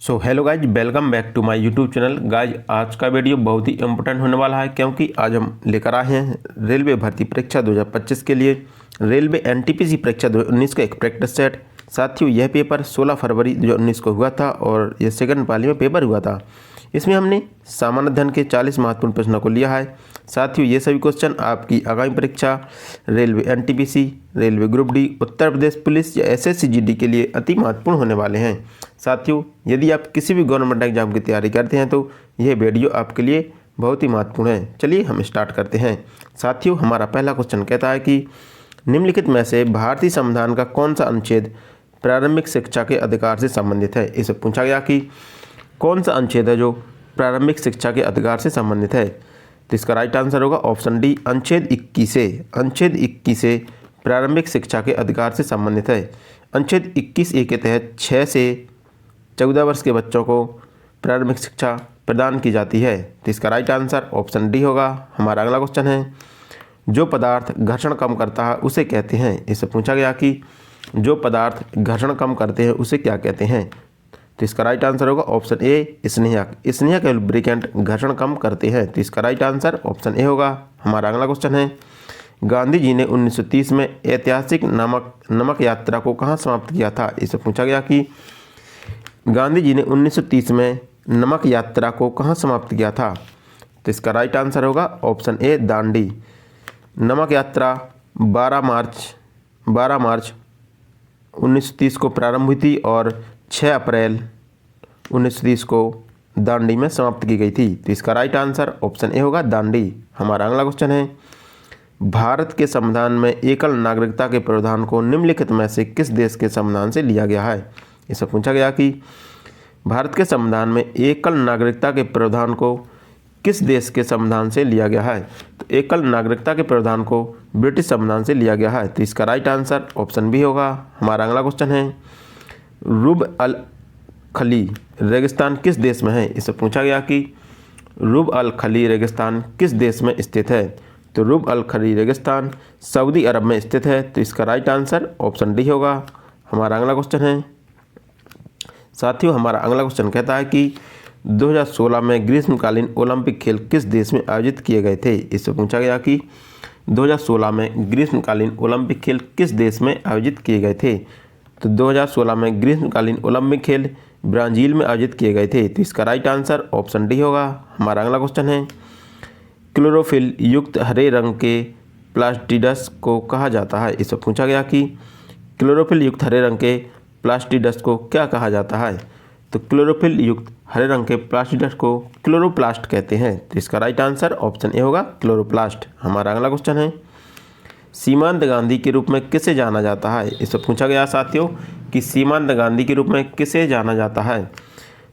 So hello guys, welcome back to my YouTube channel. Guys आज का video बहुत ही important होने वाला है क्योंकि आज हम लेकर आए हैं रेलवे भर्ती परीक्षा 2025 के लिए रेलवे एनटीपीसी परीक्षा 2019 का एक प्रैक्टिस सेट। साथियों यह पेपर 16 फरवरी 2019 को हुआ था और यह सेकंड पाली में पेपर हुआ था। इसमें हमने सामान्य अध्ययन के 40 महत्वपूर्ण प्रश्नों को लिया है। साथियों ये सभी क्वेश्चन आपकी आगामी परीक्षा railway NTPC, railway group D, Uttar Pradesh police या एसएससी जीडी के लिए अति महत्वपूर्ण होने वाले हैं। साथियों यदि आप किसी भी गवर्नमेंट एग्जाम की तैयारी करते हैं तो यह वीडियो आपके लिए बहुत ही महत्वपूर्ण है। चलिए हम स्टार्ट करते हैं। साथियों हमारा पहला क्वेश्चन कहता है कि निम्नलिखित में से भारतीय संविधान का कौन सा अनुच्छेद प्रारंभिक शिक्षा के अधिकार से संबंधित है। इसे पूछा गया कि कौन सा अनुच्छेद है जो प्रारंभिक शिक्षा के अधिकार से संबंधित है। तो इसका राइट आंसर होगा ऑप्शन डी, अनुच्छेद 21 से प्रारंभिक शिक्षा के अधिकार से संबंधित है। अनुच्छेद 21A के तहत 6 से 14 वर्ष के बच्चों को प्रारंभिक शिक्षा प्रदान की जाती है। तो इसका राइट आंसर ऑप्शन डी होगा। हमारा अगला क्वेश्चन है, जो पदार्थ घर्षण कम करता है उसे कहते हैं। इससे पूछा गया कि जो पदार्थ घर्षण कम करते हैं उसे क्या कहते हैं। तो इसका राइट आंसर होगा ऑप्शन ए, स्नेहक के लुब्रिकेंट घर्षण कम करते हैं। तो इसका राइट आंसर ऑप्शन ए होगा। हमारा अगला क्वेश्चन है, गांधी जी ने 1930 में ऐतिहासिक नमक यात्रा को कहाँ समाप्त किया था। इससे पूछा गया कि गांधी जी ने 1930 में नमक यात्रा को कहाँ समाप्त किया था। तो इसका राइट आंसर होगा ऑप्शन ए, दांडी। नमक यात्रा 12 मार्च 1930 को प्रारंभ हुई थी और 6 अप्रैल 1930 को दांडी में समाप्त की गई थी। तो इसका राइट आंसर ऑप्शन ए होगा, दांडी। हमारा अगला क्वेश्चन है, भारत के संविधान में एकल नागरिकता के प्रावधान को निम्नलिखित में से किस देश के संविधान से लिया गया है। इससे पूछा गया कि भारत के संविधान में एकल नागरिकता के प्रावधान को किस देश के संविधान से लिया गया है। तो एकल नागरिकता के प्रावधान को ब्रिटिश संविधान से लिया गया है। तो इसका राइट आंसर ऑप्शन बी होगा। हमारा अगला क्वेश्चन है, रुब अल खली रेगिस्तान किस देश में है। इससे पूछा गया कि रुब अल खली रेगिस्तान किस देश में स्थित है। तो रुब अल खली रेगिस्तान सऊदी अरब में स्थित है। तो इसका राइट आंसर ऑप्शन डी होगा। हमारा अगला क्वेश्चन है, साथियों हमारा अगला क्वेश्चन कहता है कि 2016 में ग्रीष्मकालीन ओलंपिक खेल किस देश में आयोजित किए गए थे। इससे पूछा गया कि 2016 में ग्रीष्मकालीन ओलंपिक खेल किस देश में आयोजित किए गए थे। तो 2016 में ग्रीष्मकालीन ओलंपिक खेल ब्राज़ील में आयोजित किए गए थे। तो इसका राइट आंसर ऑप्शन डी होगा। हमारा अगला क्वेश्चन है, क्लोरोफिल युक्त हरे रंग के प्लास्टिडस को कहा जाता है। इससे पूछा गया कि क्लोरोफिल युक्त हरे रंग के प्लास्टिडस को क्या कहा जाता है। तो क्लोरोफिल युक्त हरे रंग के प्लास्टिडस को क्लोरोप्लास्ट कहते हैं। तो इसका राइट आंसर ऑप्शन ए होगा, क्लोरोप्लास्ट। हमारा अगला क्वेश्चन है, सीमांत गांधी के रूप में किसे जाना जाता है। इससे पूछा गया साथियों कि सीमांत गांधी के रूप में किसे जाना जाता है।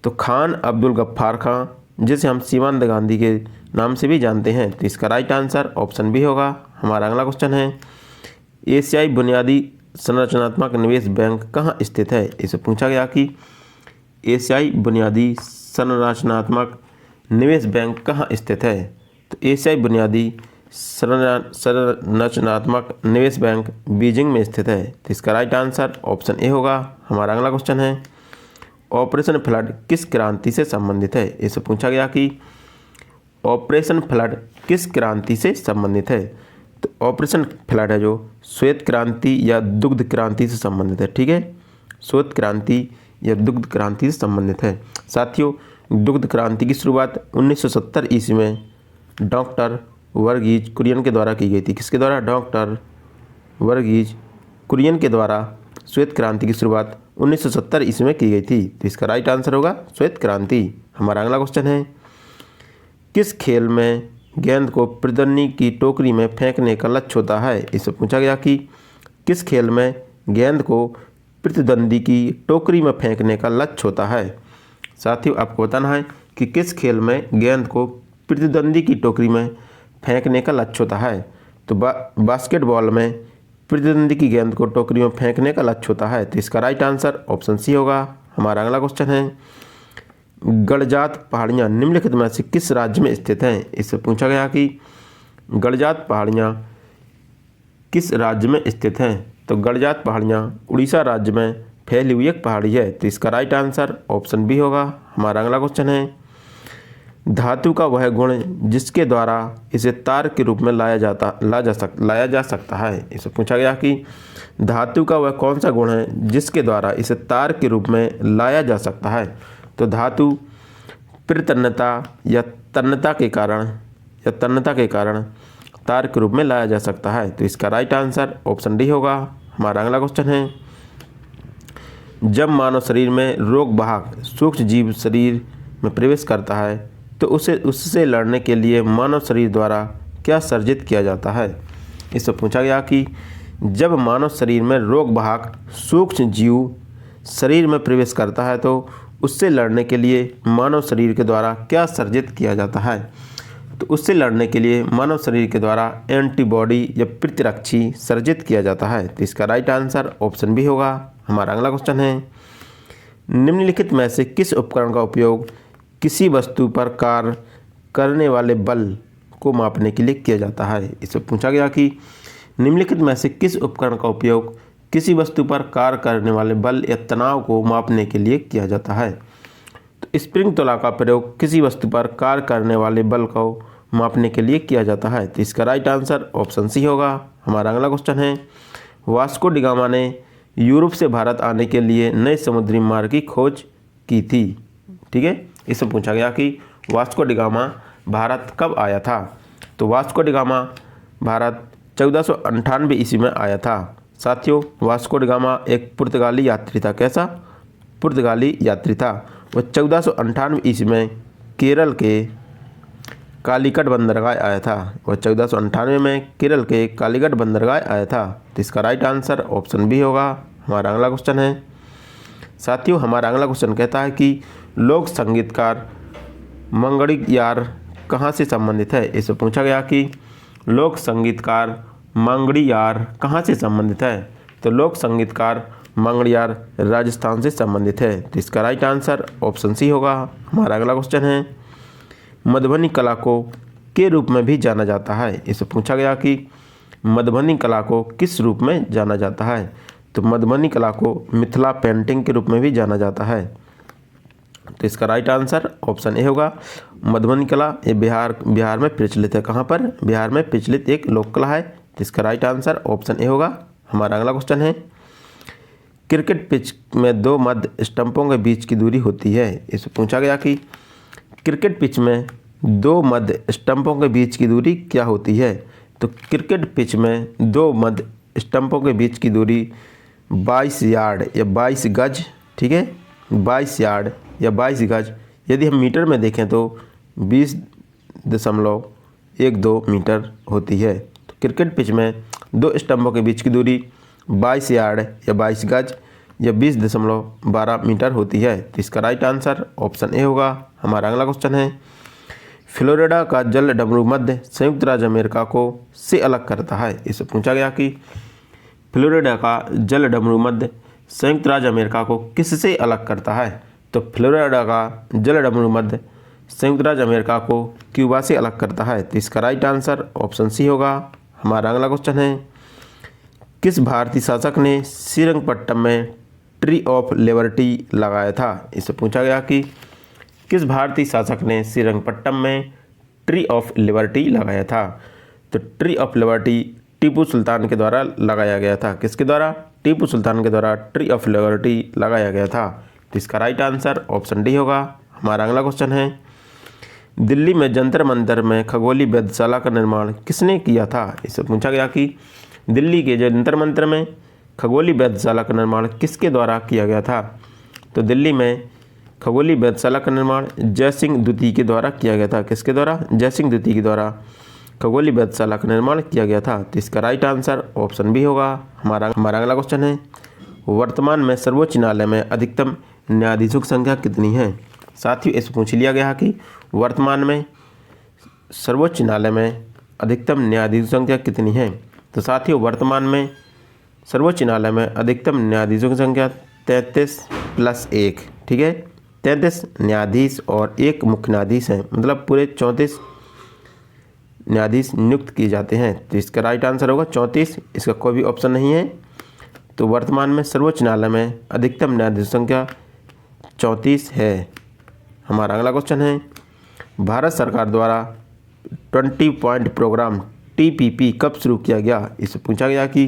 तो खान अब्दुल गफ्फार खां, जिसे हम सीमांत गांधी के नाम से भी जानते हैं। तो इसका राइट आंसर ऑप्शन बी होगा। हमारा अगला क्वेश्चन है, एशियाई बुनियादी संरचनात्मक निवेश बैंक कहाँ स्थित है। इसे पूछा गया कि एशियाई बुनियादी संरचनात्मक निवेश बैंक कहाँ स्थित है। तो एशियाई बुनियादी संरचनात्मक निवेश बैंक बीजिंग में स्थित है। तो इसका राइट आंसर ऑप्शन ए होगा। हमारा अगला क्वेश्चन है, ऑपरेशन फ्लड किस क्रांति से संबंधित है। इसे पूछा गया कि ऑपरेशन फ्लड किस क्रांति से संबंधित है। तो ऑपरेशन फ्लड है जो श्वेत क्रांति या दुग्ध क्रांति से संबंधित है। ठीक है, श्वेत क्रांति या दुग्ध क्रांति से संबंधित है। साथियों दुग्ध क्रांति की शुरुआत 1970 ईस्वी में डॉक्टर वर्गीज कुरियन के द्वारा की गई थी। किसके द्वारा? डॉक्टर वर्गीज कुरियन के द्वारा श्वेत क्रांति की शुरुआत 1970 ईस्वी में की गई थी। तो इसका राइट आंसर होगा श्वेत क्रांति। हमारा अगला क्वेश्चन है, किस खेल में गेंद को प्रतिद्वंदी की टोकरी में फेंकने का लक्ष्य होता है। इससे पूछा गया कि किस खेल में गेंद को प्रतिद्वंदी की टोकरी में फेंकने का लक्ष्य होता है। साथियों आपको बताना है कि किस खेल में गेंद को प्रतिद्वंदी की टोकरी में फेंकने का लक्ष्य होता है। तो बास्केटबॉल में प्रतिद्वंदी की गेंद को टोकरी में फेंकने का लक्ष्य होता है। तो इसका राइट आंसर ऑप्शन सी होगा। हमारा अगला क्वेश्चन है, गडजात पहाड़ियाँ निम्नलिखित में से किस राज्य में स्थित हैं। इससे पूछा गया कि गडजात पहाड़ियाँ किस राज्य में स्थित हैं। तो गडजात पहाड़ियाँ उड़ीसा राज्य में फैली हुई एक पहाड़ी है। तो इसका राइट आंसर ऑप्शन बी होगा। हमारा अगला क्वेश्चन है, धातु का वह गुण जिसके द्वारा इसे तार के रूप में लाया जा सकता है। इसे पूछा गया कि धातु का वह कौन सा गुण है जिसके द्वारा इसे तार के रूप में लाया जा सकता है। तो धातु प्रतन्नता या तन्यता के कारण तार के रूप में लाया जा सकता है। तो इसका राइट आंसर ऑप्शन डी होगा। हमारा अगला क्वेश्चन है, जब मानव शरीर में रोग वाहक सूक्ष्म जीव शरीर में प्रवेश करता है तो उससे लड़ने के लिए मानव शरीर द्वारा क्या सर्जित किया जाता है। इससे पूछा गया कि जब मानव शरीर में रोग वाहक सूक्ष्म जीव शरीर में प्रवेश करता है तो उससे लड़ने के लिए मानव शरीर के द्वारा क्या सर्जित किया जाता है। तो उससे लड़ने के लिए मानव शरीर के द्वारा एंटीबॉडी या प्रतिरक्षी सर्जित किया जाता है। तो इसका राइट आंसर ऑप्शन बी होगा। हमारा अगला क्वेश्चन है, निम्नलिखित में से किस उपकरण का उपयोग किसी वस्तु पर कार्य करने वाले बल को मापने के लिए किया जाता है। इससे पूछा गया कि निम्नलिखित में से किस उपकरण का उपयोग किसी वस्तु पर कार्य करने वाले बल या तनाव को मापने के लिए किया जाता है। तो स्प्रिंग तुला का प्रयोग किसी वस्तु पर कार्य करने वाले बल को मापने के लिए किया जाता है। तो इसका राइट आंसर ऑप्शन सी होगा। हमारा अगला क्वेश्चन है, वास्को डी गामा ने यूरोप से भारत आने के लिए नए समुद्री मार्ग की खोज की थी। ठीक है, इससे पूछा गया कि वास्को डी गामा भारत कब आया था। तो वास्को डी गामा भारत 1498 ईस्वी में आया था। साथियों, वास्को डी गामा एक पुर्तगाली यात्री था। कैसा? पुर्तगाली यात्री था। वह 1498 ईस्वी में केरल के कालीकट बंदरगाह आया था। वह 1498 में केरल के कालीकट बंदरगाह आया था। तो इसका राइट आंसर ऑप्शन बी होगा। हमारा अगला क्वेश्चन है, साथियों, हमारा अगला क्वेश्चन कहता है कि लोक संगीतकार मंगड़ियार कहाँ से संबंधित है। इससे पूछा गया कि लोक संगीतकार मंगड़ियार कहाँ से संबंधित है। तो लोक संगीतकार मंगड़ियार राजस्थान से संबंधित है। तो इसका राइट आंसर ऑप्शन सी होगा। हमारा अगला क्वेश्चन है, मधुबनी कला को के रूप में भी जाना जाता है। इससे पूछा गया कि मधुबनी कला को किस रूप में जाना जाता है। तो मधुबनी कला को मिथिला पेंटिंग के रूप में भी जाना जाता है। तो इसका राइट आंसर ऑप्शन ए होगा। मधुबनी कला ये बिहार में प्रचलित है। कहाँ पर? बिहार में प्रचलित एक लोक कला है। तो इसका राइट आंसर ऑप्शन ए होगा। हमारा अगला क्वेश्चन है, क्रिकेट पिच में दो मध्य स्टंपों के बीच की दूरी होती है। इससे पूछा गया कि क्रिकेट पिच में दो मध्य स्टंपों के बीच की दूरी क्या होती है। तो क्रिकेट पिच में दो मध्य स्टंपों के बीच की दूरी 22 यार्ड या 22 गज, ठीक है, 22 यार्ड या 22 गज। यदि हम मीटर में देखें तो 20.12 मीटर होती है। तो क्रिकेट पिच में दो स्टंपों के बीच की दूरी 22 यार्ड या 22 गज या 20.12 मीटर होती है। तो इसका राइट आंसर ऑप्शन ए होगा। हमारा अगला क्वेश्चन है, फ्लोरिडा का जल डमरू मध्य संयुक्त राज्य अमेरिका को से अलग करता है। इससे पूछा गया कि फ्लोरिडा का जल डमरू मध्य संयुक्त राज्य अमेरिका को किससे अलग करता है। तो फ्लोरिडा का जल डमरू मध्य संयुक्त राज्य अमेरिका को क्यूबा से अलग करता है। तो इसका राइट आंसर ऑप्शन सी होगा। हमारा अगला क्वेश्चन है, किस भारतीय शासक ने श्रीरंगपट्टम में ट्री ऑफ लिबर्टी लगाया था। इससे पूछा गया कि किस भारतीय शासक ने श्रीरंगपट्टम में ट्री ऑफ लिबर्टी लगाया था। तो tree of liberty Tipu Sultan के द्वारा लगाया गया था। किसके द्वारा? टीपू सुल्तान के द्वारा ट्री ऑफ लिबर्टी लगाया गया था। तो इसका राइट आंसर ऑप्शन डी होगा। हमारा अगला क्वेश्चन है, दिल्ली में जंतर मंतर में खगोलीय वेधशाला का निर्माण किसने किया था। इससे पूछा गया कि दिल्ली के जंतर मंतर में खगोलीय वेधशाला का निर्माण किसके द्वारा किया गया था। तो दिल्ली में खगोलीय वेधशाला का निर्माण जयसिंह द्वितीय के द्वारा किया गया था। किसके द्वारा? जयसिंह द्वितीय के द्वारा खगोलीय वेधशाला का निर्माण किया गया था। तो इसका राइट आंसर ऑप्शन बी होगा। हमारा अगला क्वेश्चन है, वर्तमान में सर्वोच्च न्यायालय में अधिकतम न्यायाधीशों की संख्या कितनी है। साथियों, इसे पूछ लिया गया कि वर्तमान में सर्वोच्च न्यायालय में अधिकतम न्यायाधीशों की संख्या कितनी है। तो साथियों, वर्तमान में सर्वोच्च न्यायालय में अधिकतम न्यायाधीशों की संख्या 33 + 1, ठीक है, 33 न्यायाधीश और एक मुख्य न्यायाधीश हैं। मतलब पूरे 34 न्यायाधीश नियुक्त किए जाते हैं। तो इसका राइट आंसर होगा 34। इसका कोई भी ऑप्शन नहीं है। तो वर्तमान में सर्वोच्च न्यायालय में अधिकतम न्यायाधीश संख्या 34 है। हमारा अगला क्वेश्चन है, भारत सरकार द्वारा 20 पॉइंट प्रोग्राम TPP कब शुरू किया गया? इससे पूछा गया कि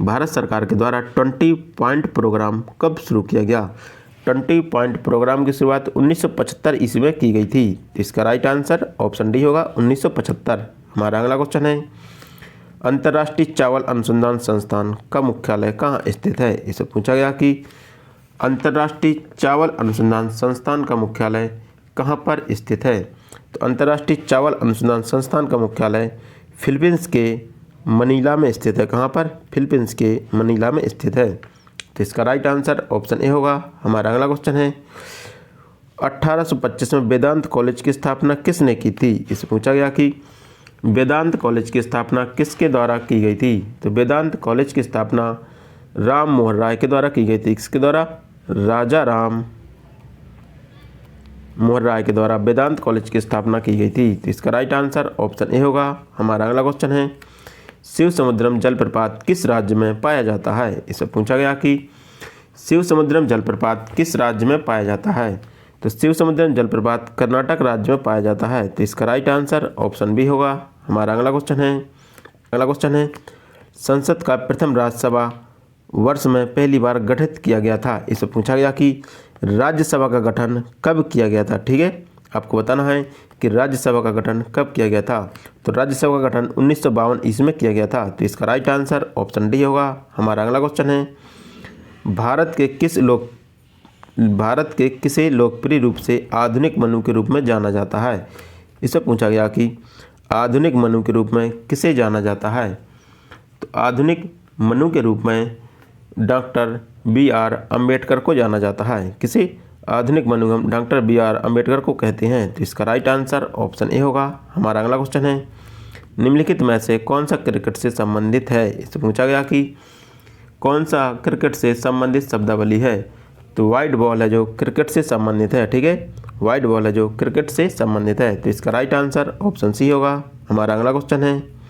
भारत सरकार के द्वारा 20 पॉइंट प्रोग्राम कब शुरू किया गया? 20 पॉइंट प्रोग्राम की शुरुआत 1975 ईस्वी में की गई थी। इसका राइट आंसर ऑप्शन डी होगा 1975। हमारा अगला क्वेश्चन है, अंतर्राष्ट्रीय चावल अनुसंधान संस्थान का मुख्यालय कहाँ स्थित है? इसे पूछा गया कि अंतर्राष्ट्रीय चावल अनुसंधान संस्थान का मुख्यालय कहाँ पर स्थित है? तो अंतर्राष्ट्रीय चावल अनुसंधान संस्थान का मुख्यालय फिलीपींस के मनीला में स्थित है। कहाँ पर? फिलीपींस के मनीला में स्थित है। तो इसका राइट आंसर ऑप्शन ए होगा। हमारा अगला क्वेश्चन है, 1825 में वेदांत कॉलेज की स्थापना किसने की थी? इसे पूछा गया कि वेदांत कॉलेज की स्थापना किसके द्वारा की गई थी? तो वेदांत कॉलेज की स्थापना राम मोहन राय के द्वारा की गई थी। किसके द्वारा? राजा राम मोहन राय के द्वारा वेदांत कॉलेज की स्थापना की गई थी। तो इसका राइट आंसर ऑप्शन ए होगा। हमारा अगला क्वेश्चन है, शिव समुद्रम जलप्रपात किस राज्य में पाया जाता है? इसे पूछा गया कि शिव समुद्रम जलप्रपात किस राज्य में पाया जाता है? तो शिव समुद्रम जलप्रपात कर्नाटक राज्य में पाया जाता है। तो इसका राइट आंसर ऑप्शन बी होगा। हमारा अगला क्वेश्चन है, संसद का प्रथम राज्यसभा वर्ष में पहली बार गठित किया गया था। इसे पूछा गया कि राज्यसभा का गठन कब किया गया था? ठीक है, आपको बताना है कि राज्यसभा का गठन कब किया गया था। तो राज्यसभा का गठन 1952 ईस्वी में किया गया था। तो इसका राइट आंसर ऑप्शन डी होगा। हमारा अगला क्वेश्चन है, भारत के किसे लोकप्रिय रूप से आधुनिक मनु के रूप में जाना जाता है? इसे पूछा गया कि आधुनिक मनु के रूप में किसे जाना जाता है? तो आधुनिक मनु के रूप में डॉक्टर BR अम्बेडकर को जाना जाता है। किसे? आधुनिक मनु हम डॉक्टर BR अम्बेडकर को कहते हैं। तो इसका राइट आंसर ऑप्शन ए होगा। हमारा अगला क्वेश्चन है, निम्नलिखित में से कौन सा क्रिकेट से संबंधित है? इससे पूछा गया कि कौन सा क्रिकेट से संबंधित शब्दावली है? तो वाइड बॉल है जो क्रिकेट से संबंधित है। ठीक है, वाइड बॉल है जो क्रिकेट से संबंधित है। तो इसका राइट आंसर ऑप्शन सी होगा। हमारा अगला क्वेश्चन है,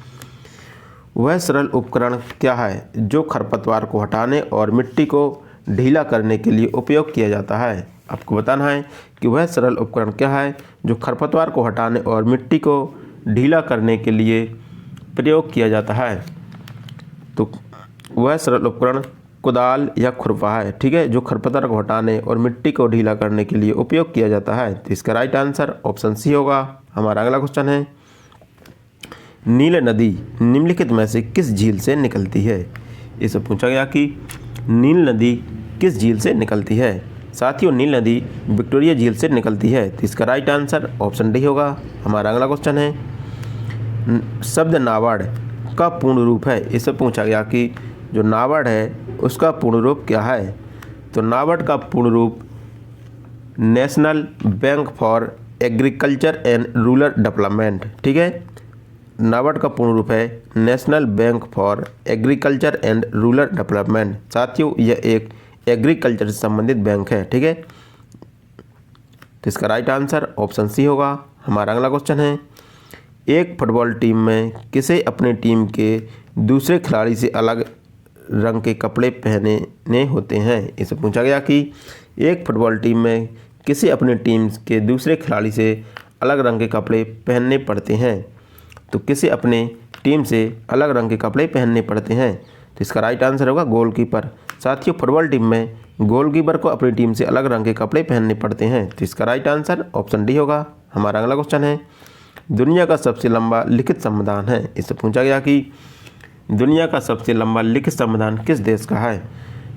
वह सरल उपकरण क्या है जो खरपतवार को हटाने और मिट्टी को ढीला करने के लिए उपयोग किया जाता है? आपको बताना है कि वह सरल उपकरण क्या है जो खरपतवार को हटाने और मिट्टी को ढीला करने के लिए प्रयोग किया जाता है। तो वह सरल उपकरण कुदाल या खुरपा है। ठीक है, जो खरपतवार को हटाने और मिट्टी को ढीला करने के लिए उपयोग किया जाता है। तो इसका राइट आंसर ऑप्शन सी होगा। हमारा अगला क्वेश्चन है, नील नदी निम्नलिखित में से किस झील से निकलती है? इसे पूछा गया कि नील नदी किस झील से निकलती है? साथियों, नील नदी विक्टोरिया झील से निकलती है। तो इसका राइट आंसर ऑप्शन डी होगा। हमारा अगला क्वेश्चन है, शब्द नाबार्ड का पूर्ण रूप है। इसे पूछा गया कि जो नाबार्ड है उसका पूर्ण रूप क्या है? तो नाबार्ड का पूर्ण रूप national bank for agriculture and rural development. ठीक है, नाबार्ड का पूर्ण रूप है national bank for agriculture and rural development. साथियों, यह एक एग्रीकल्चर से संबंधित बैंक है। ठीक है, तो इसका राइट आंसर ऑप्शन सी होगा। हमारा अगला क्वेश्चन है, एक फुटबॉल टीम में किसे अपनी टीम के दूसरे खिलाड़ी से अलग रंग के कपड़े पहनने होते हैं? इसे पूछा गया कि एक फुटबॉल टीम में किसे अपनी टीम के दूसरे खिलाड़ी से अलग रंग के कपड़े पहनने पड़ते हैं? तो किसे अपने टीम से अलग रंग के कपड़े पहनने पड़ते हैं? तो इसका राइट आंसर होगा गोलकीपर। साथियों, फुटबॉल टीम में गोलकीपर को अपनी टीम से अलग रंग के कपड़े पहनने पड़ते हैं। तो इसका राइट आंसर ऑप्शन डी होगा। हमारा अगला क्वेश्चन है, दुनिया का सबसे लंबा लिखित संविधान है। इससे पूछा गया कि दुनिया का सबसे लंबा लिखित संविधान किस देश का है?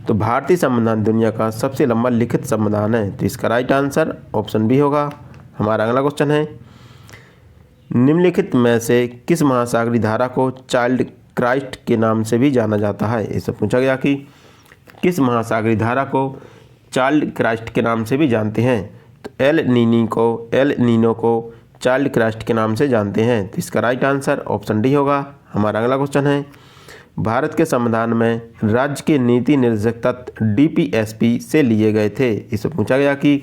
तो भारतीय संविधान दुनिया का सबसे लंबा लिखित संविधान है। तो इसका राइट आंसर ऑप्शन बी होगा। हमारा अगला क्वेश्चन है, निम्नलिखित में से किस महासागरीय धारा को चाइल्ड क्राइस्ट के नाम से भी जाना जाता है? इससे पूछा गया कि किस महासागरीय धारा को चाइल्ड क्राइस्ट के नाम से भी जानते हैं? तो एल नीनो को चाइल्ड क्राइस्ट के नाम से जानते हैं। तो इसका राइट आंसर ऑप्शन डी होगा। हमारा अगला क्वेश्चन है, भारत के संविधान में राज्य के नीति निर्देशक तत्व DPSP से लिए गए थे। इससे पूछा गया कि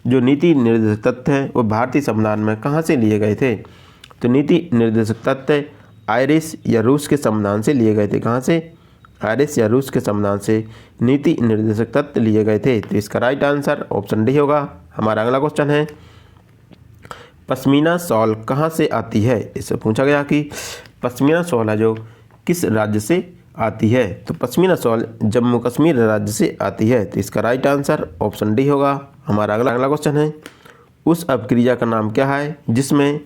जो नीति निर्देशक तत्व हैं वो भारतीय संविधान में कहाँ से लिए गए थे? तो नीति निर्देशक तत्व आयरिश या रूस के संविधान से लिए गए थे। कहाँ से? आरएस या रूस के संविधान से नीति निर्देशक तत्व लिए गए थे? तो इसका राइट आंसर ऑप्शन डी होगा। हमारा अगला क्वेश्चन है, पश्मीना शॉल कहाँ से आती है? इससे पूछा गया कि पश्मीना शॉल है जो किस राज्य से आती है? तो पश्मीना शॉल जम्मू कश्मीर राज्य से आती है। तो इसका राइट आंसर ऑप्शन डी होगा। हमारा अगला क्वेश्चन है, उस अपक्रिया का नाम क्या है जिसमें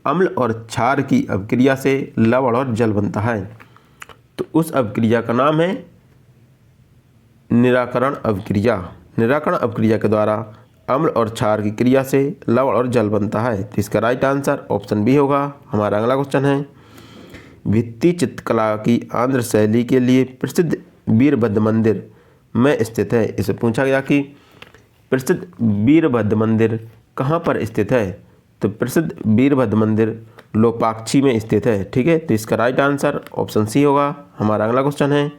अम्ल और क्षार की अपक्रिया से लवण और जल बनता है? तो उस अपक्रिया का नाम है निराकरण अपक्रिया। निराकरण अपक्रिया के द्वारा अम्ल और क्षार की क्रिया से लवण और जल बनता है। तो इसका राइट आंसर ऑप्शन बी होगा। हमारा अगला क्वेश्चन है, भित्ति चित्रकला की आंध्र शैली के लिए प्रसिद्ध वीरभद्र मंदिर में स्थित है? इसे पूछा गया कि प्रसिद्ध वीरभद्र मंदिर कहाँ पर स्थित है? तो प्रसिद्ध वीरभद्र मंदिर लोपाक्षी में स्थित है। ठीक है, तो इसका राइट आंसर ऑप्शन सी होगा। हमारा अगला क्वेश्चन है,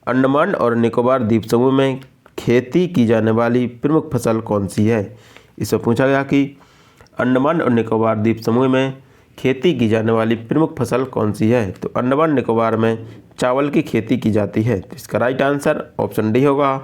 अंडमान और निकोबार द्वीप समूह में खेती की जाने वाली प्रमुख फसल कौन सी है? इससे पूछा गया कि अंडमान और निकोबार द्वीप समूह में खेती की जाने वाली प्रमुख फसल कौन सी है? तो अंडमान निकोबार में चावल की खेती की जाती है। तो इसका राइट आंसर ऑप्शन डी होगा।